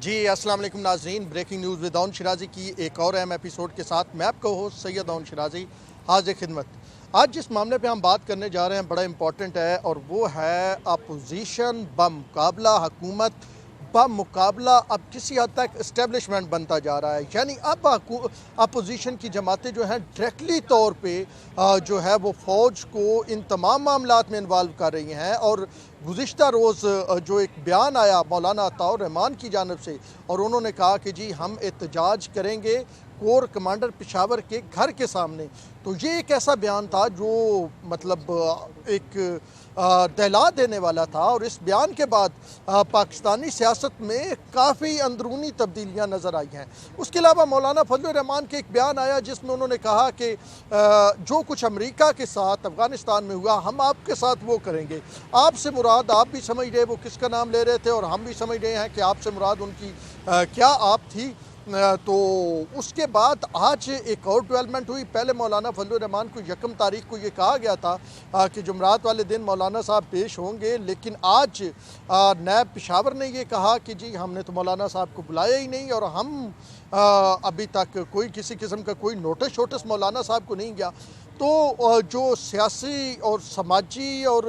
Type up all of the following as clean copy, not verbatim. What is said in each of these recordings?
जी अस्सलाम वालेकुम नाज़रीन, breaking news with Aun Shirazi की एक और अहम एपिसोड के साथ मैं आपका होस्ट सैयद ओन शिराजी हाजिर खिदमत। आज जिस मामले पे हम बात करने जा रहे हैं बड़ा इंपॉर्टेंट है और वो है अपोजिशन बमुकाबला हुकूमत बमुकाबला अब किसी हद तक इस्टेब्लिशमेंट बनता जा रहा है। यानी अब अपोजिशन की जमातें जो हैं डायरेक्टली तौर पे जो है वो फ़ौज को इन तमाम मामलात में इन्वॉल्व कर रही हैं। और गुज़िश्ता रोज़ जो एक बयान आया मौलाना अताउर रहमान की जानिब से, और उन्होंने कहा कि जी हम एहतजाज करेंगे कोर कमांडर पेशावर के घर के सामने। तो ये एक ऐसा बयान था जो मतलब एक दहला देने वाला था। और इस बयान के बाद पाकिस्तानी सियासत में काफ़ी अंदरूनी तब्दीलियाँ नज़र आई हैं। उसके अलावा मौलाना फजल रहमान के एक बयान आया जिसमें उन्होंने कहा कि जो कुछ अमेरिका के साथ अफ़गानिस्तान में हुआ हम आपके साथ वो करेंगे। आपसे मुराद आप भी समझ रहे वो किसका नाम ले रहे थे और हम भी समझ रहे हैं कि आपसे मुराद उनकी क्या आप थी। तो उसके बाद आज एक और डेवलपमेंट हुई। पहले मौलाना फजल रहमान को 1 तारीख को ये कहा गया था कि जुमरात वाले दिन मौलाना साहब पेश होंगे, लेकिन आज नैब पेशावर ने ये कहा कि जी हमने तो मौलाना साहब को बुलाया ही नहीं और हम अभी तक कोई किसी किस्म का कोई नोटिस मौलाना साहब को नहीं गया। तो जो सियासी और समाजी और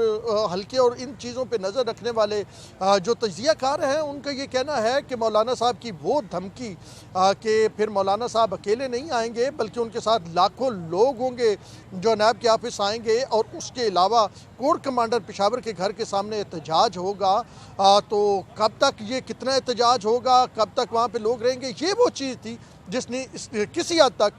हल्के और इन चीज़ों पे नज़र रखने वाले जो तजियाकार हैं उनका ये कहना है कि मौलाना साहब की वो धमकी कि फिर मौलाना साहब अकेले नहीं आएंगे बल्कि उनके साथ लाखों लोग होंगे जो नैब के ऑफिस आएंगे और उसके अलावा कोर कमांडर पेशावर के घर के सामने एहतजाज होगा। तो कब तक ये कितना एहतजाज होगा, कब तक वहाँ पे लोग रहेंगे, ये वो चीज़ थी जिसने किसी हद तक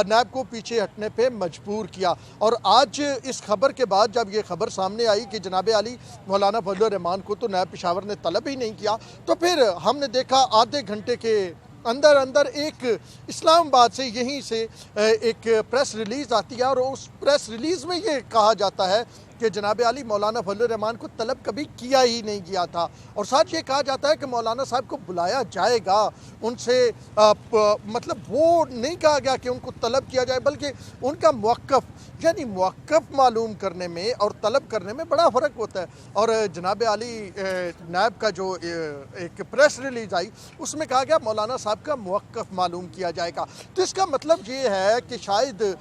नैब को पीछे हटने पे मजबूर किया। और आज इस खबर के बाद जब ये खबर सामने आई कि जनाब आली मौलाना फजल रहमान को तो नैब पेशावर ने तलब ही नहीं किया, तो फिर हमने देखा आधे घंटे के अंदर अंदर एक इस्लामाबाद से यहीं से एक प्रेस रिलीज़ आती है और उस प्रेस रिलीज़ में ये कहा जाता है कि जनाब आली मौलाना फजल रहमान को तलब कभी किया ही नहीं गया था। और साथ ये कहा जाता है कि मौलाना साहब को बुलाया जाएगा, उनसे मतलब वो नहीं कहा गया कि उनको तलब किया जाए बल्कि उनका मौक़िफ़, यानी मौक़िफ़ मालूम करने में और तलब करने में बड़ा फ़र्क होता है। और जनाब आली नैब का जो एक प्रेस रिलीज़ आई उसमें कहा गया मौलाना साहब का मौक़िफ़ मालूम किया जाएगा। तो इसका मतलब ये है कि शायद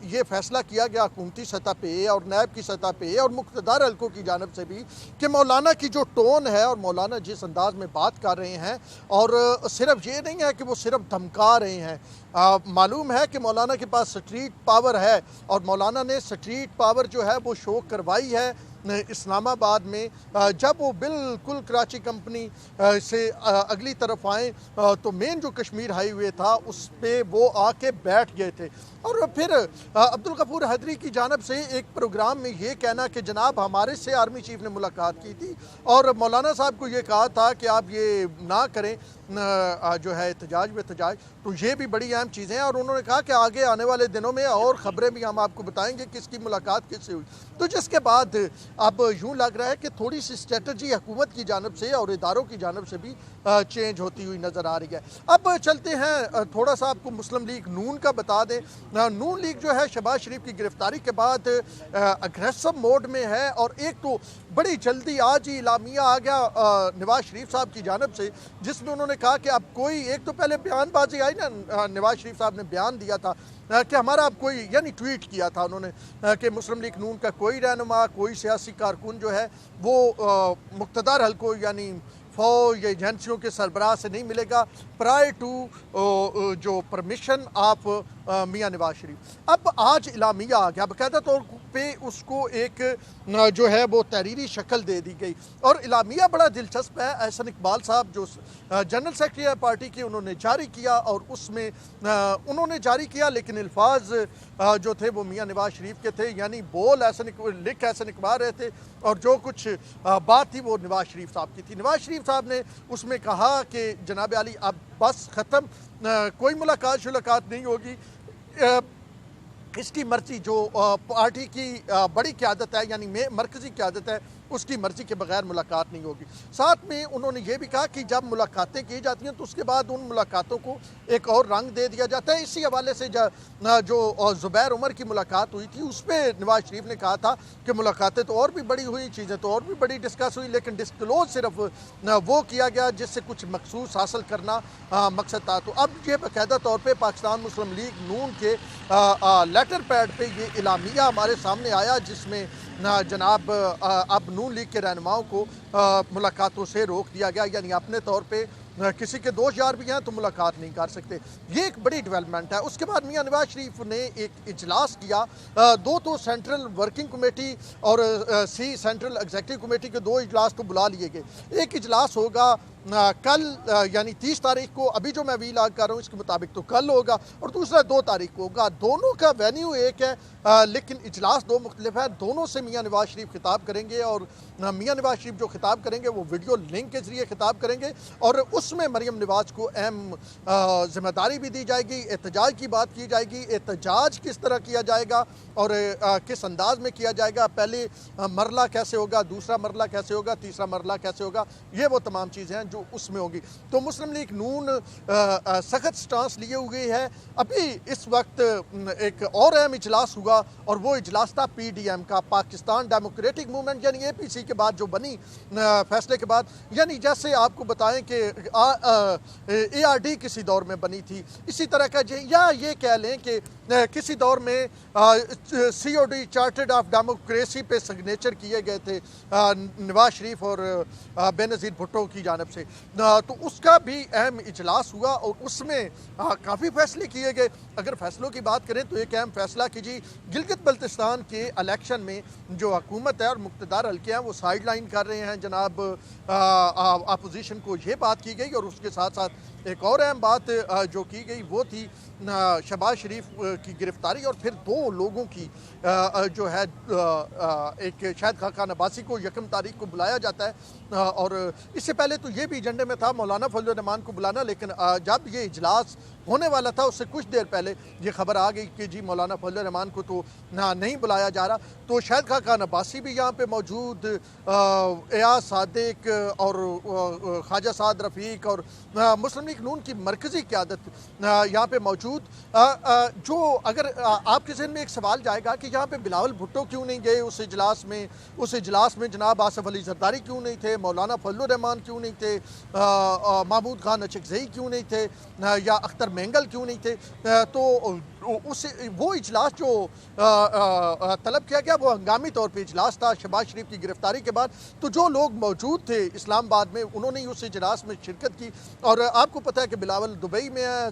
ये फ़ैसला किया गया हुकूमती सतह पे और नैब की सतह पे और मुक़्तदार हल्कों की जानिब से भी कि मौलाना की जो टोन है और मौलाना जिस अंदाज़ में बात कर रहे हैं, और सिर्फ ये नहीं है कि वो सिर्फ धमका रहे हैं, मालूम है कि मौलाना के पास स्ट्रीट पावर है और मौलाना ने स्ट्रीट पावर जो है वो शो करवाई है इस्लामाबाद में। जब वो बिल्कुल कराची कंपनी से अगली तरफ आए तो मेन जो कश्मीर हाईवे था उस पे वो आके बैठ गए थे। और फिर अब्दुल गफूर हैदरी की जानिब से एक प्रोग्राम में ये कहना कि जनाब हमारे से आर्मी चीफ ने मुलाकात की थी और मौलाना साहब को ये कहा था कि आप ये ना करें जो है एहतजाज वेहतजाज। तो ये भी बड़ी अहम चीज़ें हैं और उन्होंने कहा कि आगे आने वाले दिनों में और ख़बरें भी हम आपको बताएंगे किसकी मुलाकात किससे हुई। तो जिसके बाद अब यूँ लग रहा है कि थोड़ी सी स्ट्रेटजी हुकूमत की जानिब से और इदारों की जानिब से भी चेंज होती हुई नज़र आ रही है। अब चलते हैं थोड़ा सा आपको मुस्लिम लीग नून का बता दें। नून लीग जो है शहबाज शरीफ की गिरफ्तारी के बाद अग्रेसिव मोड में है और एक तो बड़ी जल्दी आज ही इलामिया आ गया नवाज शरीफ साहब की जानिब से जिसमें उन्होंने कहा कि अब कोई एक तो पहले बयानबाजी आई ना, नवाज शरीफ साहब ने बयान दिया था कि हमारा अब कोई, यानी ट्वीट किया था उन्होंने कि मुस्लिम लीग नून का कोई रहनुमा कोई सियासी कारकुन जो है वो मुक़्तदार हल्कों यानी फौज या एजेंसियों के सरबराह से नहीं मिलेगा प्रायर टू जो परमिशन ऑफ मियाँ नवाज शरीफ। अब आज इलामिया आ गया, बाकायदा तौर पे उसको एक जो है वो तहरीरी शक्ल दे दी गई और इलामिया बड़ा दिलचस्प है। एहसन इकबाल साहब जो जनरल सेक्रेटरी है पार्टी के उन्होंने जारी किया और उसमें उन्होंने जारी किया लेकिन अल्फाज जो थे वो मियाँ नवाज शरीफ के थे, यानी बोल लिख एहसन इकबाल रहे थे और जो कुछ बात थी वो नवाज शरीफ साहब की थी। नवाज शरीफ साहब ने उसमें कहा कि जनाब आली अब बस ख़त्म, कोई मुलाकात नहीं होगी, इसकी मर्जी जो पार्टी की बड़ी क़यादत है यानी मरकज़ी क़यादत है उसकी मर्ज़ी के बगैर मुलाकात नहीं होगी। साथ में उन्होंने ये भी कहा कि जब मुलाकातें की जाती हैं तो उसके बाद उन मुलाकातों को एक और रंग दे दिया जाता है। इसी हवाले से जो ज़ुबैर उमर की मुलाकात हुई थी उस पर नवाज शरीफ ने कहा था कि मुलाकातें तो और भी बड़ी हुई, चीज़ें तो और भी बड़ी डिस्कस हुई, लेकिन डिस्क्लोज सिर्फ वो किया गया जिससे कुछ मखसूस हासिल करना मकसद था। तो अब ये बाकायदा तौर पर पाकिस्तान मुस्लिम लीग नून के लेटर पैड पे ये इलामिया हमारे सामने आया जिसमें जनाब अब नून लीग के रहनुमाओं को मुलाकातों से रोक दिया गया, यानी अपने तौर पे किसी के दोस्त यार भी हैं तो मुलाकात नहीं कर सकते। ये एक बड़ी डेवलपमेंट है। उसके बाद मियां नवाज शरीफ ने एक इजलास किया, दो तो सेंट्रल वर्किंग कमेटी और सेंट्रल एग्जीक्यूटिव कमेटी के दो इजलास तो बुला लिए गए। एक इजलास होगा कल यानी 30 तारीख को, अभी जो मैं वीलाग कर रहा हूँ इसके मुताबिक तो कल होगा, और दूसरा 2 तारीख को होगा। दोनों का वेन्यू एक है लेकिन इजलास दो मुख्तलिफ है। दोनों से मियां नवाज शरीफ खिताब करेंगे और मियां नवाज शरीफ जो खिताब करेंगे वो वीडियो लिंक के जरिए खिताब करेंगे और उसमें मरियम नवाज को अहम जिम्मेदारी भी दी जाएगी। एहतजाज की बात की जाएगी, एहतजाज किस तरह किया जाएगा और किस अंदाज में किया जाएगा, पहले मरला कैसे होगा, दूसरा मरला कैसे होगा, तीसरा मरला कैसे होगा, ये वो तमाम चीज़ें हैं जो उसमें होगी। तो मुस्लिम लीग नून सख्त स्टांस लिए हुए है। अभी इस वक्त एक और अहम इजलास हुआ और वो इजलास था PDM का, पाकिस्तान डेमोक्रेटिक मूवमेंट यानी APC के बाद जो बनी फैसले के बाद, यानी जैसे आपको बताएं कि ARD किसी दौर में बनी थी, इसी तरह का या ये कह लें कि किसी दौर में COD चार्टर्ड ऑफ डेमोक्रेसी पे सिग्नेचर किए गए थे नवाज शरीफ और बेनज़ीर भुट्टो की जानिब से, तो उसका भी अहम इजलास हुआ और उसमें काफ़ी फैसले किए गए। अगर फैसलों की बात करें तो एक अहम फैसला कि जी गिलगित बल्तिस्तान के इलेक्शन में जो हुकूमत है और मुक़्तदार हल्के हैं वो साइड लाइन कर रहे हैं जनाब अपोजिशन को, ये बात की गई। और उसके साथ साथ एक और अहम बात जो की गई वो थी शहबाज शरीफ की गिरफ्तारी और फिर 2 लोगों की जो है एक शाहिद खाकान अब्बासी को 1 तारीख को बुलाया जाता है और इससे पहले तो ये भी एजेंडे में था मौलाना फजल रहमान को बुलाना, लेकिन जब ये इजलास होने वाला था उससे कुछ देर पहले ये खबर आ गई कि जी मौलाना फजल रहमान को तो नहीं बुलाया जा रहा। तो शाहिद खाकान अब्बासी भी यहाँ पे मौजूद, एयाज सादिक और ख्वाजा साद रफ़ीक और मुस्लिम लीग नून की मरकज़ी क़यादत यहाँ पे मौजूद। जो अगर आपके ज़हन में एक सवाल जाएगा कि यहाँ पे बिलावल भुट्टो क्यों नहीं गए उस इजलास में जनाब आसिफ अली जरदारी क्यों नहीं थे, मौलाना फजल रहमान क्यों नहीं थे, महमूद खान अचकज़ई क्यों नहीं थे या अख्तर मेंगल क्यों नहीं थे, तो वो इजलास जो तलब किया गया वो हंगामी तौर पे इजलास था शहबाज शरीफ की गिरफ्तारी के बाद। तो जो लोग मौजूद थे इस्लामाबाद में उन्होंने उस इजलास में शिरकत की और आपको पता है कि बिलावल दुबई में है,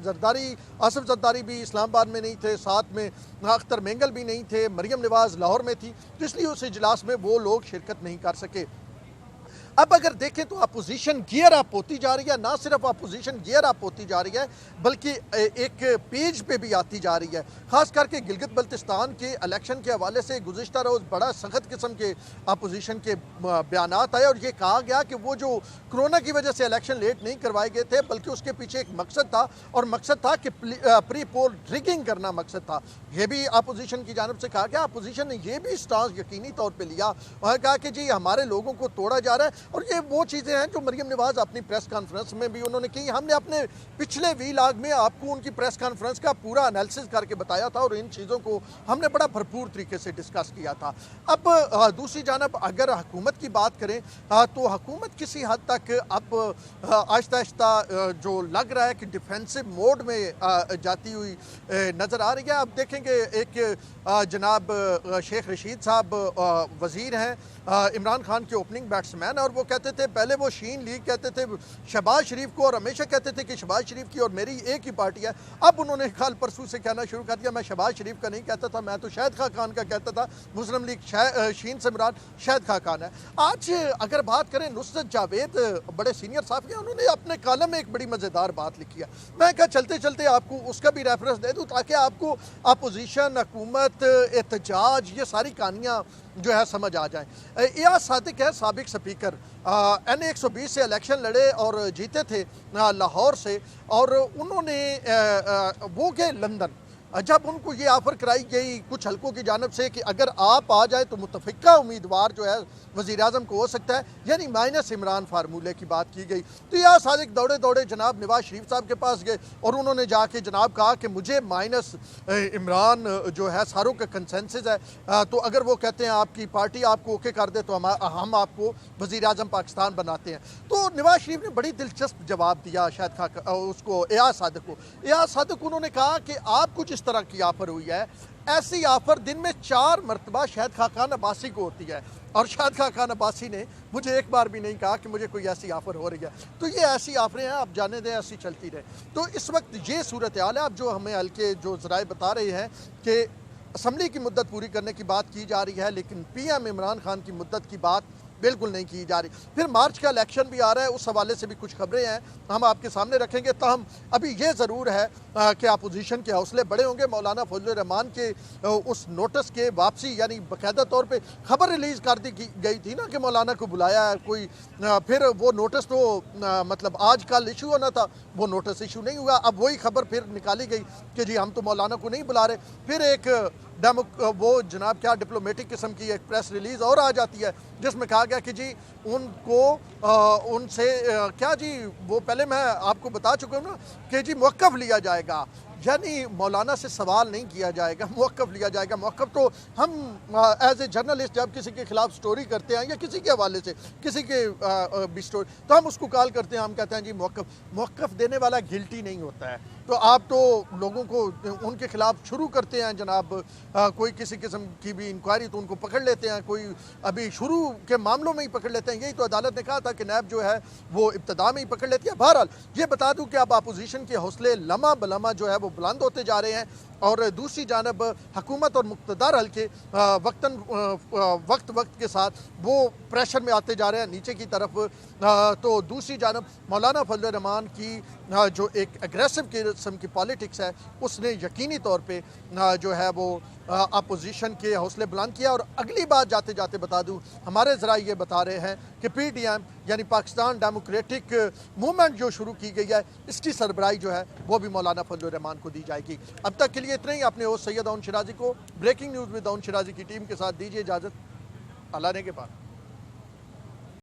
आसिफ जरदारी भी इस्लामाबाद में नहीं थे, साथ में अख्तर मेंगल भी नहीं थे, मरियम नवाज लाहौर में थी, तो इसलिए उस इजलास में वो लोग शिरकत नहीं कर सके। अब अगर देखें तो अपोजिशन गियर अप होती जा रही है, ना सिर्फ अपोजिशन गियर अप होती जा रही है बल्कि एक पेज पे भी आती जा रही है। ख़ास करके गिलगित बल्तिस्तान के इलेक्शन के हवाले से गुज़िश्ता रोज़ बड़ा सख्त किस्म के अपोजिशन के बयानात आए और ये कहा गया कि वो जो कोरोना की वजह से इलेक्शन लेट नहीं करवाए गए थे बल्कि उसके पीछे एक मकसद था और मकसद था कि प्री पोल रिगिंग करना मकसद था। ये भी अपोजिशन की जानिब से कहा गया। अपोजिशन ने यह भी स्टांस यकीनी तौर पर लिया और कहा कि जी हमारे लोगों को तोड़ा जा रहा है और ये वो चीज़ें हैं जो मरियम नवाज अपनी प्रेस कॉन्फ्रेंस में भी उन्होंने की। हमने अपने पिछले वीलाग में आपको उनकी प्रेस कॉन्फ्रेंस का पूरा एनालिसिस करके बताया था और इन चीज़ों को हमने बड़ा भरपूर तरीके से डिस्कस किया था। अब दूसरी जानब अगर हुकूमत की बात करें तो हुकूमत किसी हद तक अब आहिस्ता आहिस्ता जो लग रहा है कि डिफेंसिव मोड में जाती हुई नज़र आ रही है। अब देखेंगे एक जनाब शेख रशीद साहब वज़ीर हैं, इमरान खान के ओपनिंग बैट्समैन, और वो कहते थे पहले वो शीन लीग कहते थे शहबाज शरीफ को और हमेशा कहते थे कि शहबाज शरीफ की और मेरी एक ही पार्टी है। अब उन्होंने कल परसों से कहना शुरू कर दिया मैं शहबाज शरीफ का नहीं कहता था, मैं तो शाहिद खाकान का कहता था। मुस्लिम लीग शीन से मुराद शाहिद खाकान है। आज अगर बात करें नुसरत जावेद बड़े सीनियर साहब हैं, उन्होंने अपने कॉलम में एक बड़ी मज़ेदार बात लिखी है। मैं क्या चलते चलते आपको उसका भी रेफरेंस दे दूँ ताकि आपको अपोजिशन, हुकूमत, एहतजाज, ये सारी कहानियाँ जो है समझ आ जाए। एयाज सादिक है साबिक स्पीकर, NA 120 से इलेक्शन लड़े और जीते थे लाहौर से, और उन्होंने वो गए लंदन जब उनको ये ऑफ़र कराई गई कुछ हलकों की जानिब से कि अगर आप आ जाए तो मुतफ़िका उम्मीदवार जो है वज़ीर आज़म को हो सकता है, यानी माइनस इमरान फार्मूले की बात की गई। तो यह सादिक दौड़े दौड़े जनाब नवाज शरीफ साहब के पास गए और उन्होंने जाके जनाब कहा कि मुझे माइनस इमरान जो है सारों का कंसेंसस है, तो अगर वो कहते हैं आपकी पार्टी आपको ओके कर दे तो हम आपको वज़ीर आज़म पाकिस्तान बनाते हैं। तो नवाज शरीफ ने बड़ी दिलचस्प जवाब दिया शाहिद खान उसको एयाज सादिक को। एयाज सादिक उन्होंने कहा कि आपको जिस तरह की ऑफ़र हुई है, ऐसी ऑफ़र दिन में 4 मरतबा शाहिद खान अब्बासी को होती है, और शाहिद खान अब्बासी ने मुझे एक बार भी नहीं कहा कि मुझे कोई ऐसी ऑफ़र हो रही है। तो ये ऐसी ऑफ़रें हैं, आप जाने दें, ऐसी चलती रहे। तो इस वक्त ये सूरत हाल है। अब जो हमें हल्के जो ज़राए बता रहे हैं कि असम्बली की मुद्दत पूरी करने की बात की जा रही है, लेकिन PM इमरान खान की मुद्दत की बात बिल्कुल नहीं की जा रही। फिर मार्च का इलेक्शन भी आ रहा है, उस हवाले से भी कुछ खबरें हैं, हम आपके सामने रखेंगे। ताहम अभी ये ज़रूर है कि अपोजिशन के हौसले बड़े होंगे। मौलाना फजलुर रहमान के उस नोटिस के वापसी, यानी बाकायदा तौर पे खबर रिलीज़ कर दी गई थी ना कि मौलाना को बुलाया है कोई, फिर वो नोटिस तो मतलब आज कल इशू होना था, वो नोटिस इशू नहीं हुआ। अब वही खबर फिर निकाली गई कि जी हम तो मौलाना को नहीं बुला रहे। फिर एक वो जनाब क्या डिप्लोमेटिक किस्म की एक प्रेस रिलीज़ और आ जाती है जिसमें कहा गया कि जी उनको उनसे क्या जी वो पहले मैं आपको बता चुका हूँ ना कि जी मौक़िफ़ लिया जाएगा, यानी मौलाना से सवाल नहीं किया जाएगा, मौक़िफ़ लिया जाएगा। मौक़िफ़ तो हम एज ए जर्नलिस्ट जब किसी के ख़िलाफ़ स्टोरी करते हैं या किसी के हवाले से किसी के भी स्टोरी, तो हम उसको कॉल करते हैं, हम कहते हैं जी मौक़िफ़ देने वाला गिल्टी नहीं होता है। तो आप तो लोगों को उनके ख़िलाफ़ शुरू करते हैं जनाब, कोई किसी किस्म की भी इंक्वायरी तो उनको पकड़ लेते हैं, कोई अभी शुरू के मामलों में ही पकड़ लेते हैं। यही तो अदालत ने कहा था कि नैब जो है वो इब्तदा में ही पकड़ लेती है। बहरहाल ये बता दूं कि अब अपोजिशन के हौसले लम्हा बलम्हा जो है वो बुलंद होते जा रहे हैं, और दूसरी जानब हुकूमत और मुक़्तदार हल्के वक्त के साथ वो प्रेशर में आते जा रहे हैं नीचे की तरफ। तो दूसरी जानब मौलाना फजलुर रहमान की जो एक एग्रेसिव किस्म की पॉलिटिक्स है, उसने यकीनी तौर पे जो है वो अपोजिशन के हौसले बुलंद किया। और अगली बात जाते जाते बता दूं, हमारे ज़रा ये बता रहे हैं कि PDM यानी पाकिस्तान डेमोक्रेटिक मूवमेंट जो शुरू की गई है, इसकी सरबराही जो है वो भी मौलाना फजलुर रहमान को दी जाएगी। अब तक के लिए इतना ही। अपने होस्ट सैयद अउन शिराजी को ब्रेकिंग न्यूज़ विद अउन शिराजी की टीम के साथ दीजिए इजाज़त। अल्लाह ने के बाद।